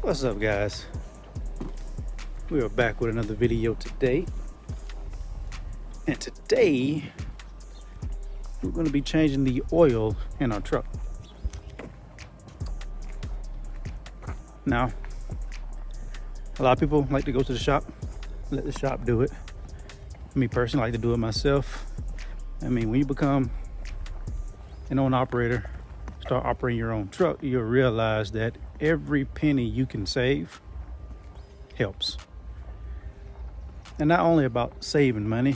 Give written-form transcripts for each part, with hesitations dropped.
What's up, guys? We are back with another video today, and today we're going to be changing the oil in our truck. Now, a lot of people like to go to the shop, let the shop do it. Me personally, I like to do it myself. I mean, when you become an owner operator, start operating your own truck, you'll realize that every penny you can save helps. And not only about saving money,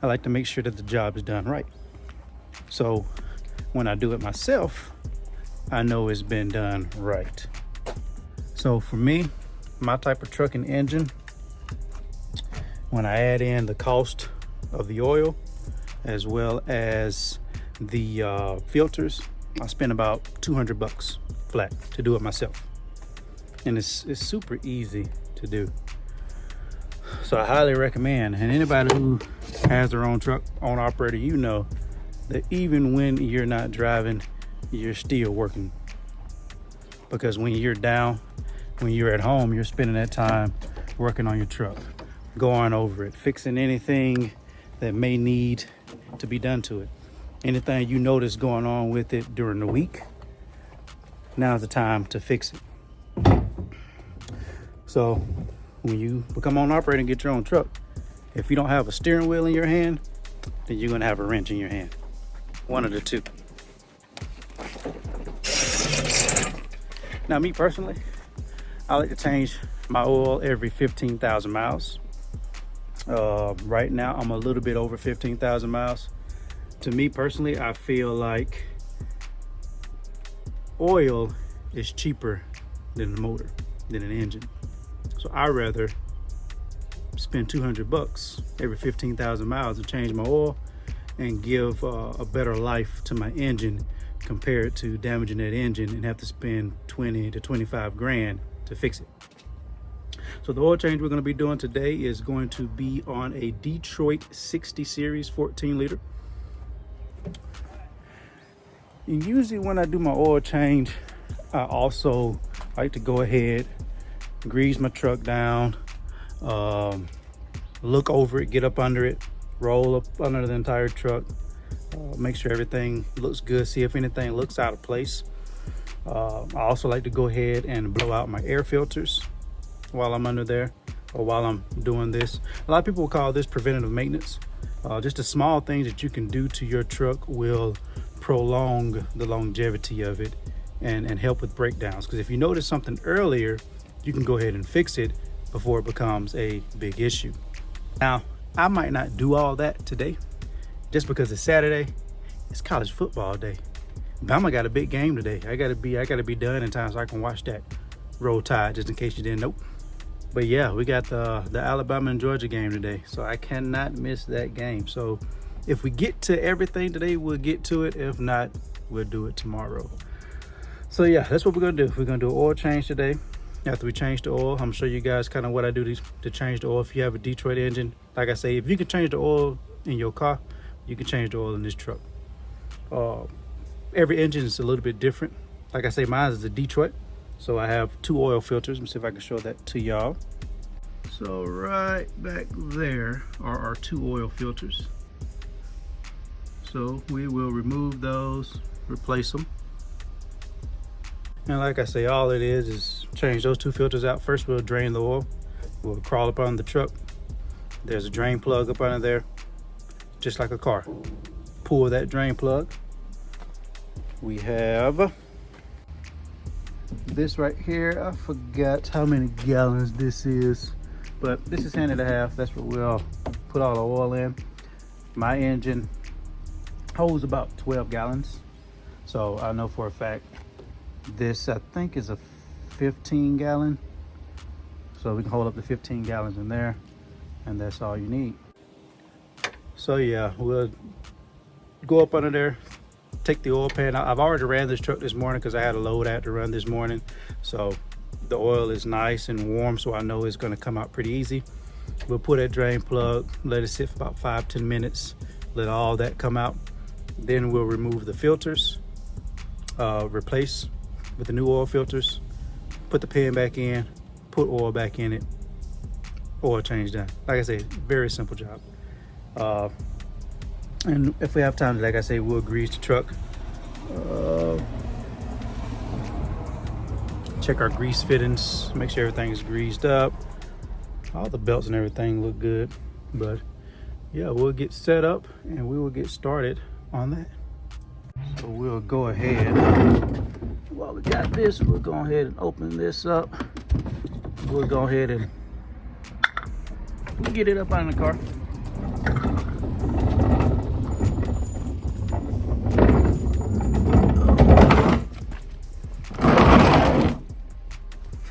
I like to make sure that the job is done right. So when I do it myself, I know it's been done right. So for me, my type of truck and engine, when I add in the cost of the oil as well as the filters, I spend about $200 flat to do it myself. And it's super easy to do. So I highly recommend, and anybody who has their own truck, own operator, you know that even when you're not driving, you're still working. Because when you're down, when you're at home, you're spending that time working on your truck, going over it, fixing anything that may need to be done to it. Anything you notice going on with it during the week, now's the time to fix it. So when you become owner operator and get your own truck, if you don't have a steering wheel in your hand, then you're gonna have a wrench in your hand. One of the two. Now, me personally, I like to change my oil every 15,000 miles. Right now, I'm a little bit over 15,000 miles. To me personally, I feel like oil is cheaper than the motor, than an engine. So I'd rather spend $200 every 15,000 miles to change my oil and give a better life to my engine compared to damaging that engine and have to spend 20 to 25 grand to fix it. So the oil change we're going to be doing today is going to be on a Detroit 60 series 14 liter. And usually when I do my oil change, I also like to go ahead, grease my truck down, look over it, get up under it, roll up under the entire truck, make sure everything looks good, see if anything looks out of place. I also like to go ahead and blow out my air filters while I'm under there or while I'm doing this. A lot of people will call this preventative maintenance. Just the small things that you can do to your truck will prolong the longevity of it and help with breakdowns. Because if you notice something earlier, you can go ahead and fix it before it becomes a big issue. Now, I might not do all that today just because it's Saturday. It's college football day. Bama got a big game today. I gotta be done in time so I can watch that Roll Tide, just in case you didn't know. But yeah, we got the Alabama and Georgia game today, so I cannot miss that game. So if we get to everything today, we'll get to it. If not, we'll do it tomorrow. So yeah, that's what we're gonna do. We're gonna do an oil change today. After we change the oil, I'm gonna show you guys kind of what I do to change the oil. If you have a Detroit engine, like I say, if you can change the oil in your car, you can change the oil in this truck. Every engine is a little bit different. Like I say, mine is a Detroit. So I have 2 oil filters. Let me see if I can show that to y'all. So right back there are our 2 oil filters. So we will remove those, replace them. And like I say, all it is change those 2 filters out. First, we'll drain the oil. We'll crawl up on the truck. There's a drain plug up under there, just like a car. Pull that drain plug. We have this right here. I forgot how many gallons this is, but this is 1.5. That's what we'll put all the oil in. My engine holds about 12 gallons. So I know for a fact this, I think, is a 15 gallon. So we can hold up to 15 gallons in there, and that's all you need. So yeah, we'll go up under there, take the oil pan. I've already ran this truck this morning because I had a load I had to run this morning. So the oil is nice and warm, so I know it's going to come out pretty easy. We'll put that drain plug, let it sit for about 5-10 minutes, let all that come out. Then we'll remove the filters, replace with the new oil filters, put the pan back in, put oil back in it, oil change done. Like I said, very simple job. And if we have time, like I say, we'll grease the truck. Check our grease fittings, make sure everything is greased up. All the belts and everything look good. But yeah, we'll get set up and we will get started on that. So we'll go ahead, while we got this, we'll go ahead and open this up. We'll go ahead and get it up out of the car.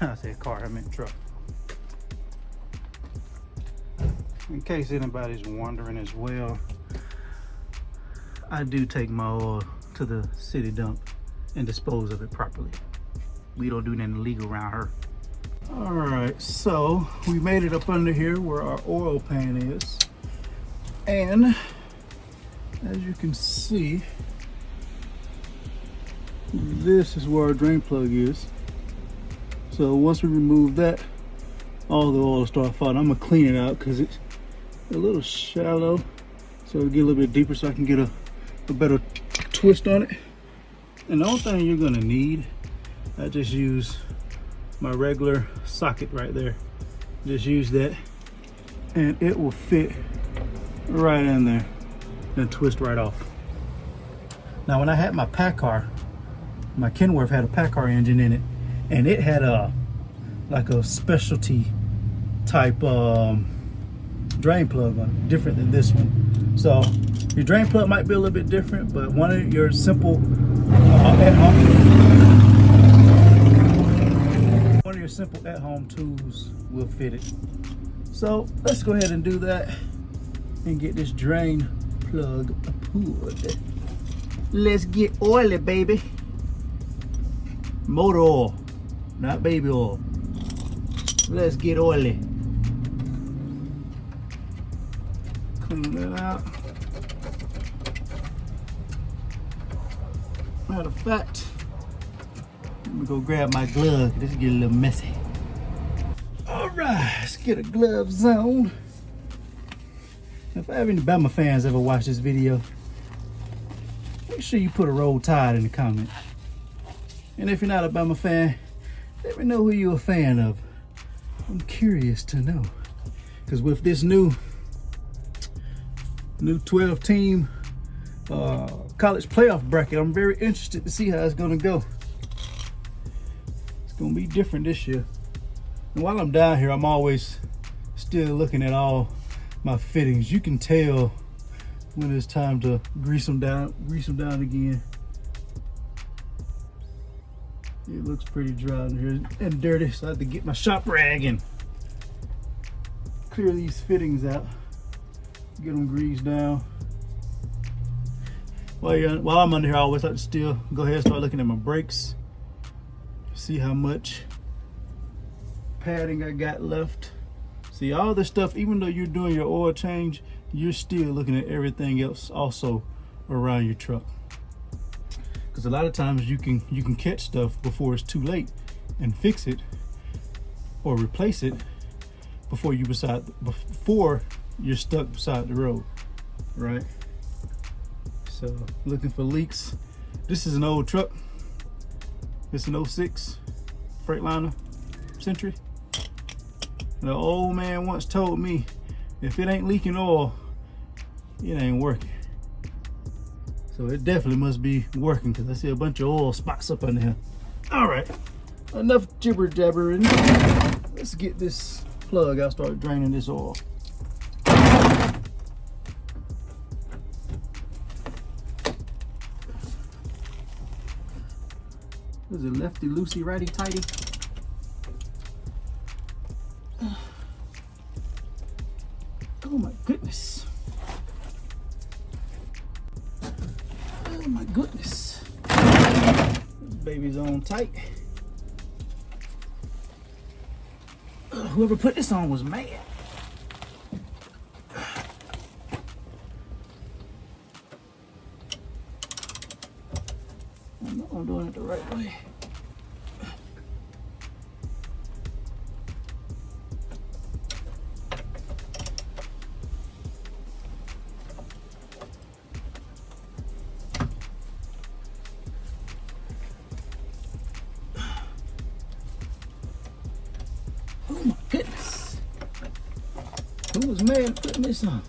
I said car, I meant truck. In case anybody's wondering as well, I do take my oil to the city dump and dispose of it properly. We don't do nothing illegal around here. All right, so we made it up under here where our oil pan is. And as you can see, this is where our drain plug is. So once we remove that, all the oil will start falling. I'm gonna clean it out because it's a little shallow. So it'll get a little bit deeper so I can get a better twist on it. And the only thing you're gonna need, I just use my regular socket right there. Just use that and it will fit right in there and twist right off. Now when I had my PACCAR, my Kenworth had a PACCAR engine in it, and it had a like a specialty type drain plug on it, different than this one. So your drain plug might be a little bit different, but one of your simple at-home tools will fit it. So let's go ahead and do that and get this drain plug pulled. Let's get oily, baby. Motor oil, not baby oil. Let's get oily. Clean that out. Matter of fact, let me go grab my glove. This get a little messy. All right, let's get a gloves on. If I have any Bama fans ever watch this video, make sure you put a Roll Tide in the comments. And if you're not a Bama fan, let me know who you're a fan of. I'm curious to know. Because with this new 12 team college playoff bracket, I'm very interested to see how it's gonna go. It's gonna be different this year. And while I'm down here, I'm always still looking at all my fittings. You can tell when it's time to grease them down again. It looks pretty dry in here and dirty, so I have to get my shop rag and clear these fittings out. Get them greased down. While I'm under here, I always like to still go ahead and start looking at my brakes. See how much padding I got left. See, all this stuff, even though you're doing your oil change, you're still looking at everything else also around your truck. Because a lot of times you can catch stuff before it's too late and fix it or replace it before you're stuck beside the road, right? So looking for leaks. This is an old truck. It's an 06 Freightliner Century. And the old man once told me, if it ain't leaking oil, it ain't working. So it definitely must be working, because I see a bunch of oil spots up under here. All right, enough jibber jabbering. Let's get this plug. I'll start draining this oil. Is it lefty loosey, righty tighty? Oh my goodness. Oh my goodness. This baby's on tight. Whoever put this on was mad. I know I'm doing it the right way. was mad at putting this on.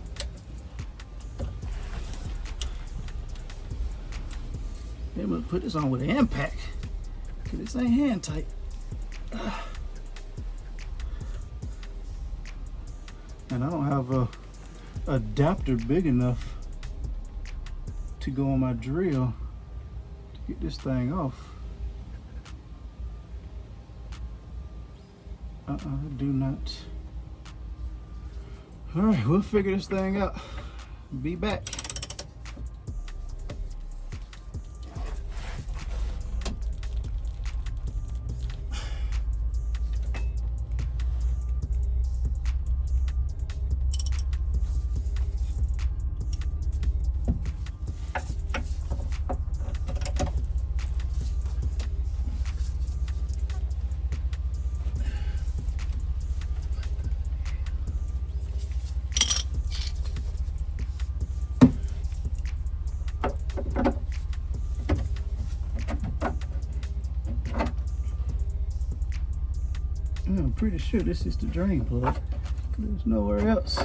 They must put this on with an impact. Cause this ain't hand tight. And I don't have a adapter big enough to go on my drill to get this thing off. Do not. All right, we'll figure this thing out. Be back. I'm pretty sure this is the drain plug. There's nowhere else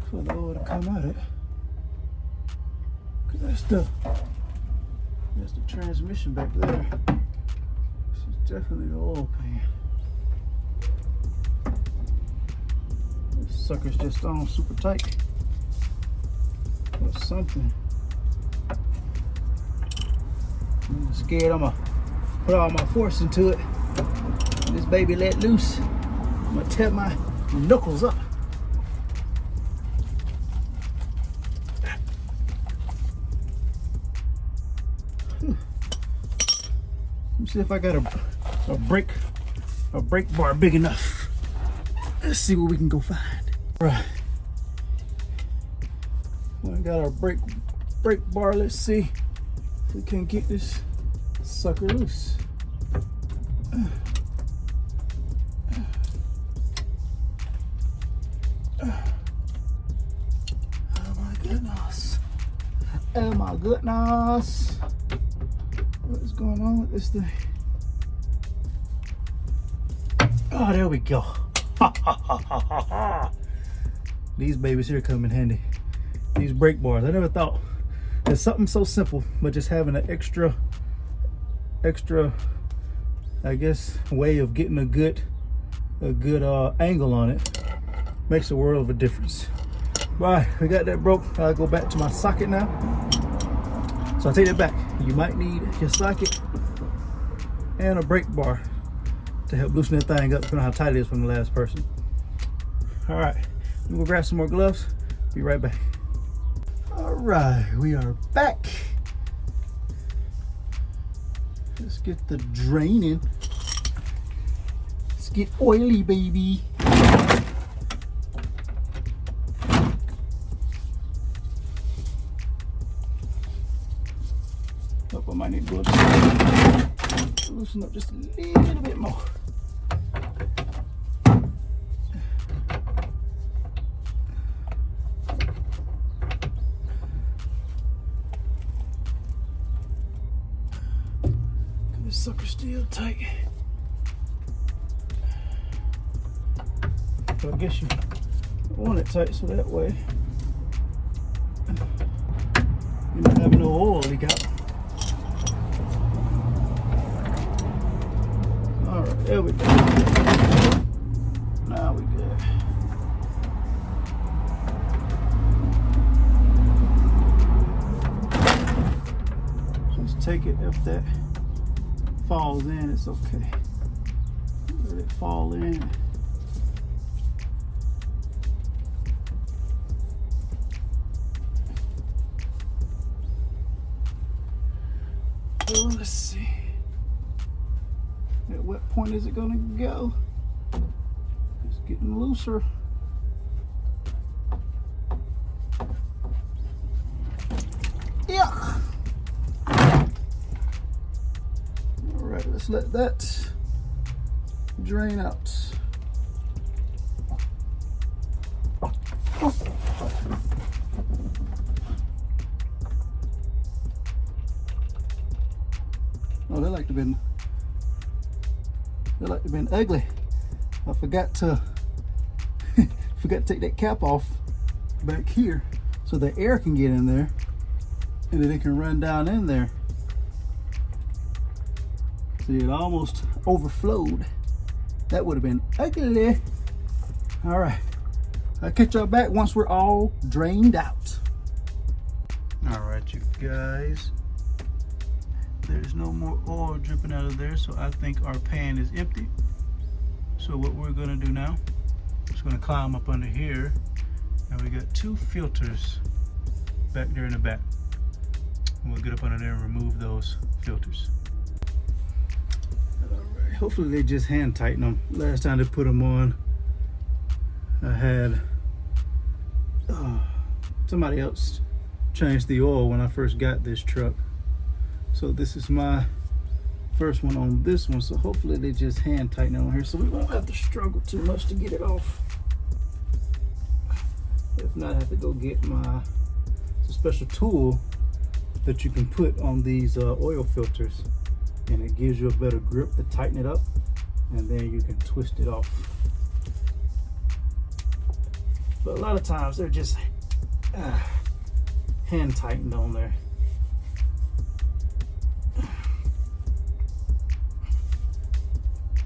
for the oil to come out of. That's the transmission back there. This is definitely the oil pan. This sucker's just on super tight or something. I'm scared I'm gonna put all my force into it. This baby let loose. I'm gonna tear my knuckles up. Let me see if I got a brake bar big enough. Let's see what we can go find. Right. We got our brake bar. Let's see if we can get this sucker loose. Oh my goodness. What is going on with this thing? Oh, there we go. These babies here come in handy. These brake bars. I never thought there's something so simple, but just having an extra, I guess, way of getting a good angle on it makes a world of a difference. Right, we got that broke. I'll go back to my socket now. So I'll take it back. You might need your socket and a brake bar to help loosen that thing up, depending on how tight it is from the last person. All right, we'll grab some more gloves. Be right back. All right, we are back. Let's get the draining. Let's get oily, baby. I might need to go loosen up just a little bit more. This sucker's still tight. So I guess you want it tight so that way you don't have no oil leak out. Alright, there we go. Now we good. Just take it. If that falls in, it's okay. Let it fall in. So let's see. At what point is it gonna go? It's getting looser. Yeah. All right, let's let that drain out. Oh, they like to been ugly. I forgot forgot to take that cap off back here so the air can get in there and then it can run down in there. See, it almost overflowed. That would have been ugly. All right, I'll catch y'all back once we're all drained out. All right, you guys, there's no more oil dripping out of there, so I think our pan is empty. So what we're gonna do now, just gonna climb up under here, and we got 2 filters back there in the back. And we'll get up under there and remove those filters. Alright, hopefully they just hand tighten them. Last time they put them on, I had somebody else change the oil when I first got this truck. So this is my first one on this one, so hopefully they just hand tighten it on here so we won't have to struggle too much to get it off. If not, I have to go get it's a special tool that you can put on these oil filters, and it gives you a better grip to tighten it up, and then you can twist it off. But a lot of times they're just hand tightened on there.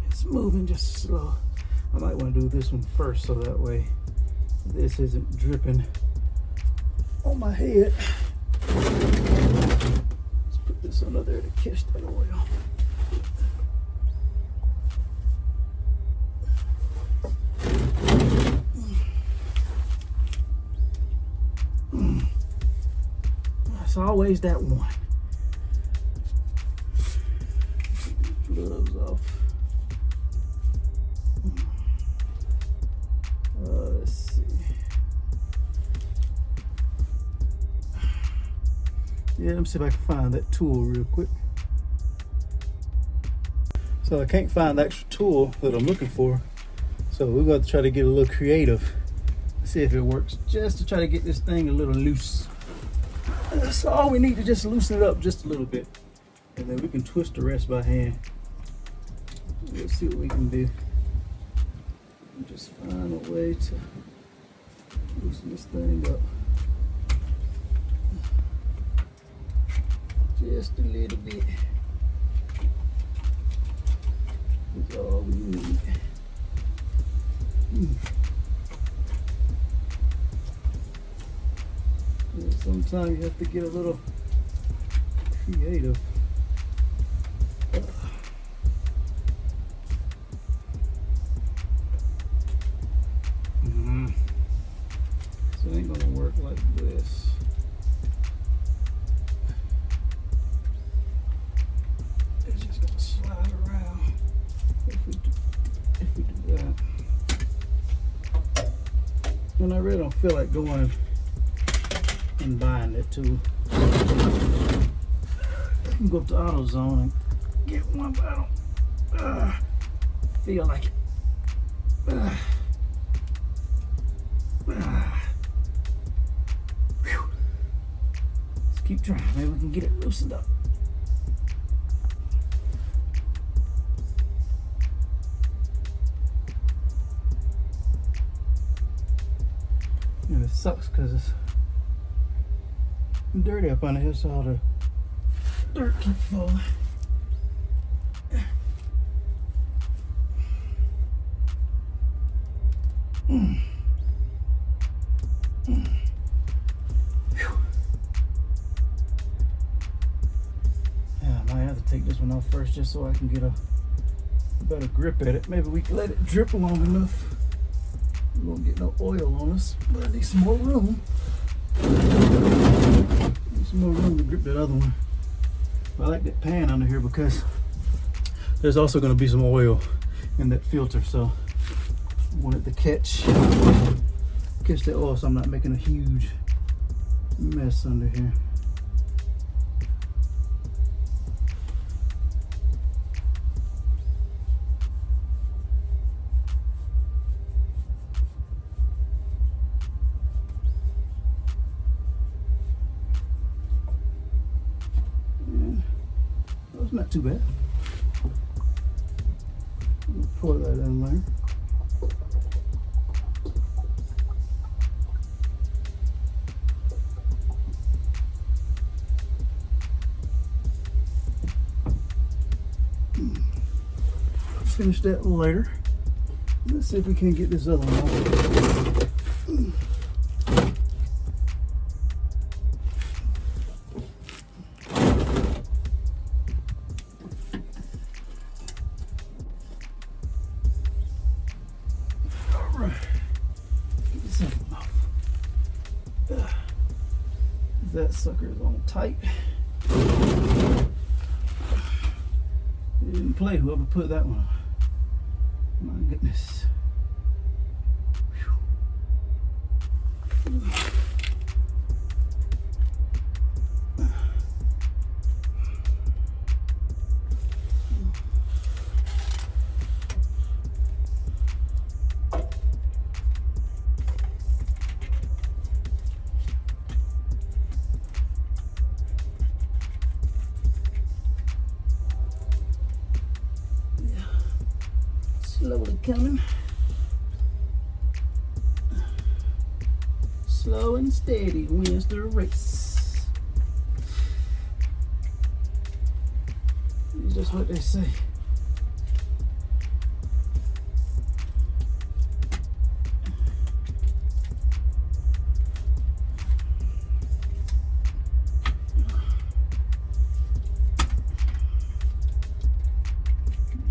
It's moving just slow. I might want to do this one first so that way this isn't dripping on my head. Let's put this under there to catch that oil. It's always that one. Gloves off. Let's see. Yeah, let me see if I can find that tool real quick. So I can't find the actual tool that I'm looking for. So we're going to try to get a little creative. See if it works, just to try to get this thing a little loose. That's all we need, to just loosen it up just a little bit. And then we can twist the rest by hand. Let's see what we can do. Just find a way to loosen this thing up. Just a little bit. That's all we need. Yeah, sometimes you have to get a little creative. So it ain't gonna work like this. It's just gonna slide around if we do that. And I really don't feel like going and buying that tool. I can go up to AutoZone and get one, but I don't feel like it. Let's keep trying. Maybe we can get it loosened up. And it sucks because it's dirty up under here, so all the dirt keep falling. Yeah, I might have to take this one off first just so I can get a better grip at it. Maybe we can let it drip long enough. We won't get no oil on us, but I need some more room. Need some more room to grip that other one. But I like that pan under here because there's also going to be some oil in that filter, so I want it to catch the oil so I'm not making a huge mess under here. It's not too bad. Pour that in there. finish that later. Let's see if we can get this other one off. That sucker is on tight. It didn't play, whoever put that one on. My goodness. Whew. Slowly coming. Slow and steady wins the race. It's just what they say.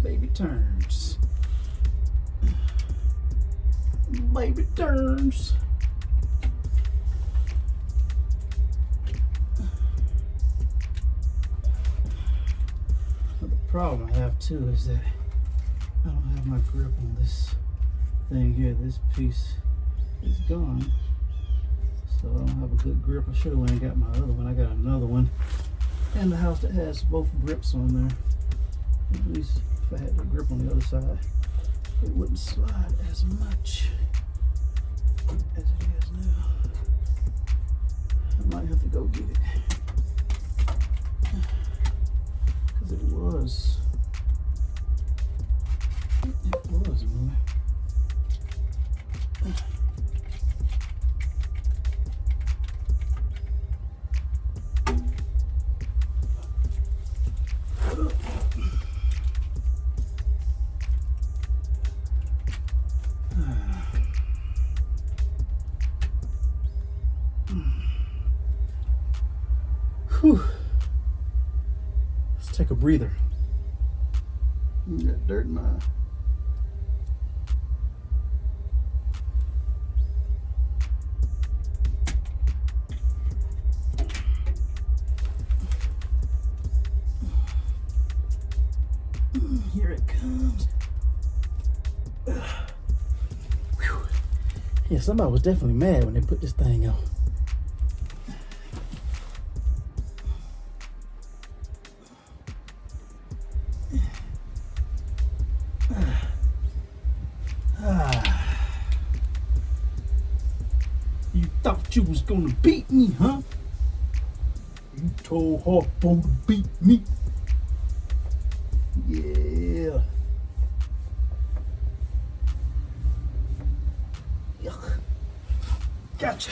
Baby turns. Baby turns. But the problem I have too is that I don't have my grip on this thing here. This piece is gone, so I don't have a good grip. I should have went and got my other one. I got another one in the house that has both grips on there. At least if I had the grip on the other side, it wouldn't slide as much as it is now. I might have to go get it, because it was moving. Whew. Let's take a breather. Got dirt in my eye. Here it comes. Whew. Yeah, somebody was definitely mad when they put this thing on. You thought you was gonna beat me, huh? You told Harpo to beat me. Yeah. Yuck. Gotcha.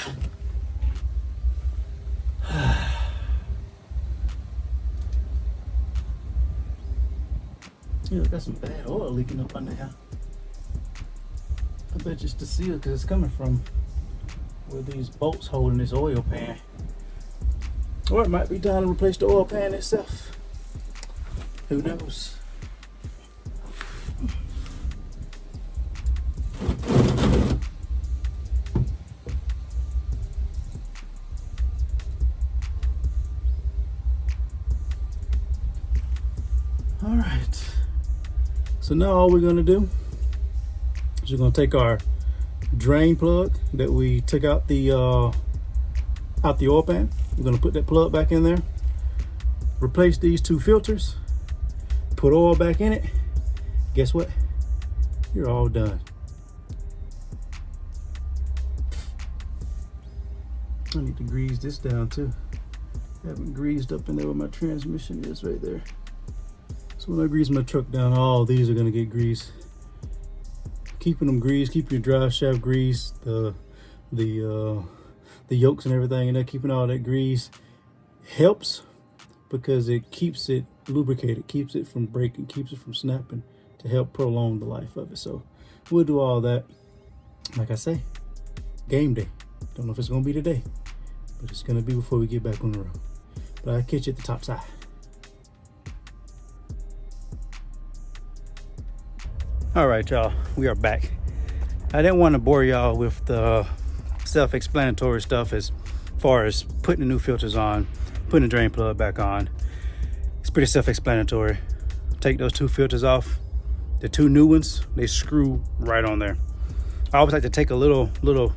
Yeah, got some bad oil leaking up under here. I bet it's the seal because it's coming from where these bolts holding this oil pan. Or it might be time to replace the oil pan itself. Who knows? All right. So now all we're gonna do is we're gonna take our drain plug that we took out the oil pan. We're gonna put that plug back in there, replace these two filters, put oil back in it. Guess what? You're all done. I need to grease this down too. I haven't greased up in there where my transmission is right there. So when I grease my truck down, all these are gonna get greased. Keeping them greased, keeping your drive shaft greased, the yolks and everything, and keeping all that grease helps because it keeps it lubricated, keeps it from breaking, keeps it from snapping, to help prolong the life of it. So we'll do all that. Like I say, game day. Don't know if it's gonna be today, but it's gonna be before we get back on the road. But I'll catch you at the top side. All right, y'all, we are back. I didn't want to bore y'all with the self-explanatory stuff as far as putting the new filters on, putting the drain plug back on. It's pretty self-explanatory. Take those 2 filters off. The 2 new ones, they screw right on there. I always like to take a little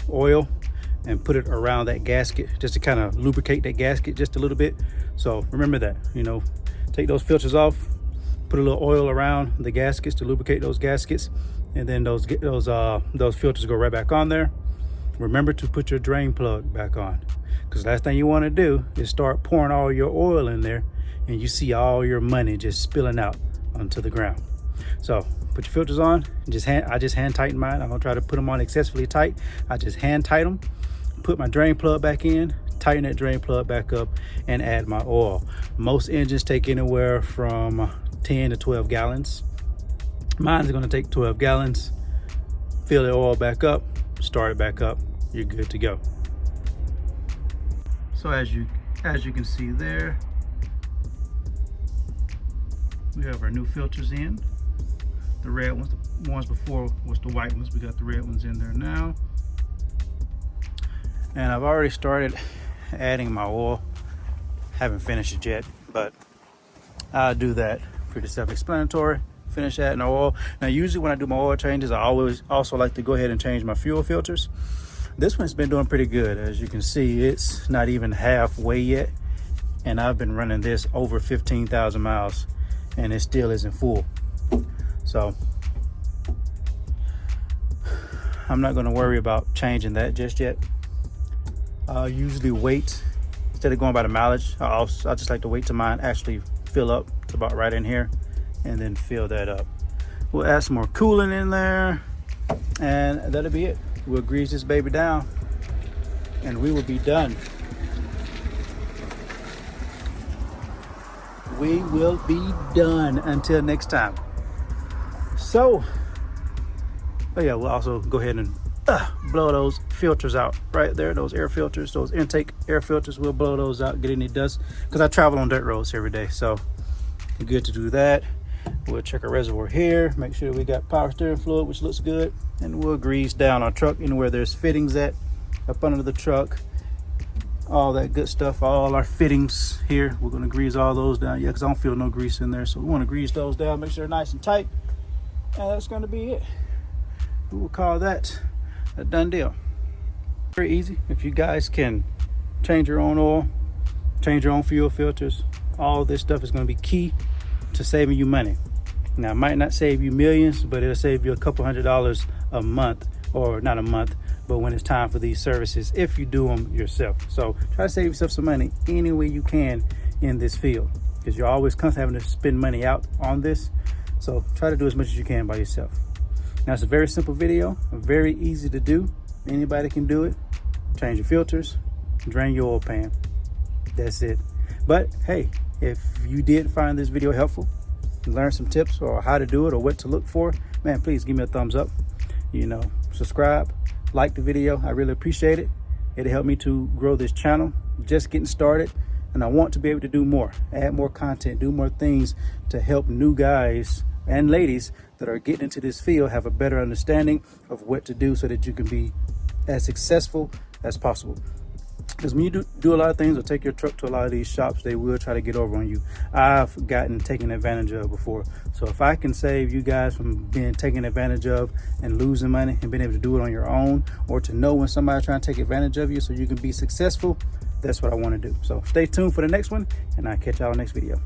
oil and put it around that gasket just to kind of lubricate that gasket just a little bit. So remember that, you know, take those filters off, put a little oil around the gaskets to lubricate those gaskets, and then those filters go right back on there. Remember to put your drain plug back on, because last thing you want to do is start pouring all your oil in there and you see all your money just spilling out onto the ground. So put your filters on. I just hand tighten mine. I don't try to put them on excessively tight. I just hand tighten them, put my drain plug back in, tighten that drain plug back up, and add my oil. Most engines take anywhere from 10 to 12 gallons. Mine's going to take 12 gallons. Fill the oil back up, start it back up, you're good to go. So as you can see there, we have our new filters in. The red ones, the ones before was the white ones. We got the red ones in there now. And I've already started adding my oil. Haven't finished it yet, but I'll do that. Pretty self-explanatory. Finish adding oil. Now usually when I do my oil changes, I always also like to go ahead and change my fuel filters. This one's been doing pretty good. As you can see, it's not even halfway yet, and I've been running this over 15,000 miles and it still isn't full. So I'm not going to worry about changing that just yet. I'll usually wait, instead of going by the mileage, I just like to wait till mine actually fill up to about right in here and then fill that up. We'll add some more coolant in there and that'll be it. We'll grease this baby down and we will be done. We will be done until next time. So, oh yeah, we'll also go ahead and blow those filters out right there. Those air filters, those intake air filters, we'll blow those out, get any dust, because I travel on dirt roads every day, so good to do that. We'll check our reservoir here, make sure we got power steering fluid, which looks good, and we'll grease down our truck anywhere there's fittings at, up under the truck, all that good stuff, all our fittings here. We're going to grease all those down, because I don't feel no grease in there, so we want to grease those down, make sure they're nice and tight, and that's going to be it. We will call that a done deal. Very easy. If you guys can change your own oil, change your own fuel filters, all this stuff is going to be key to saving you money. Now, it might not save you millions, but it'll save you a couple $100s a month, or not a month, but when it's time for these services, if you do them yourself. So try to save yourself some money any way you can in this field, because you're always constantly having to spend money out on this. So try to do as much as you can by yourself. Now, it's a very simple video, very easy to do. Anybody can do it. Change your filters, drain your oil pan. That's it. But hey, if you did find this video helpful, learn some tips or how to do it or what to look for, man, please give me a thumbs up. You know, subscribe, like the video. I really appreciate it. It'll help me to grow this channel. Just getting started, and I want to be able to do more, add more content, do more things to help new guys and ladies that are getting into this field have a better understanding of what to do so that you can be as successful as possible. Because when you do a lot of things or take your truck to a lot of these shops, they will try to get over on you. I've gotten taken advantage of before. So if I can save you guys from being taken advantage of and losing money and being able to do it on your own, or to know when somebody's trying to take advantage of you so you can be successful, that's what I want to do. So stay tuned for the next one, and I'll catch y'all next video.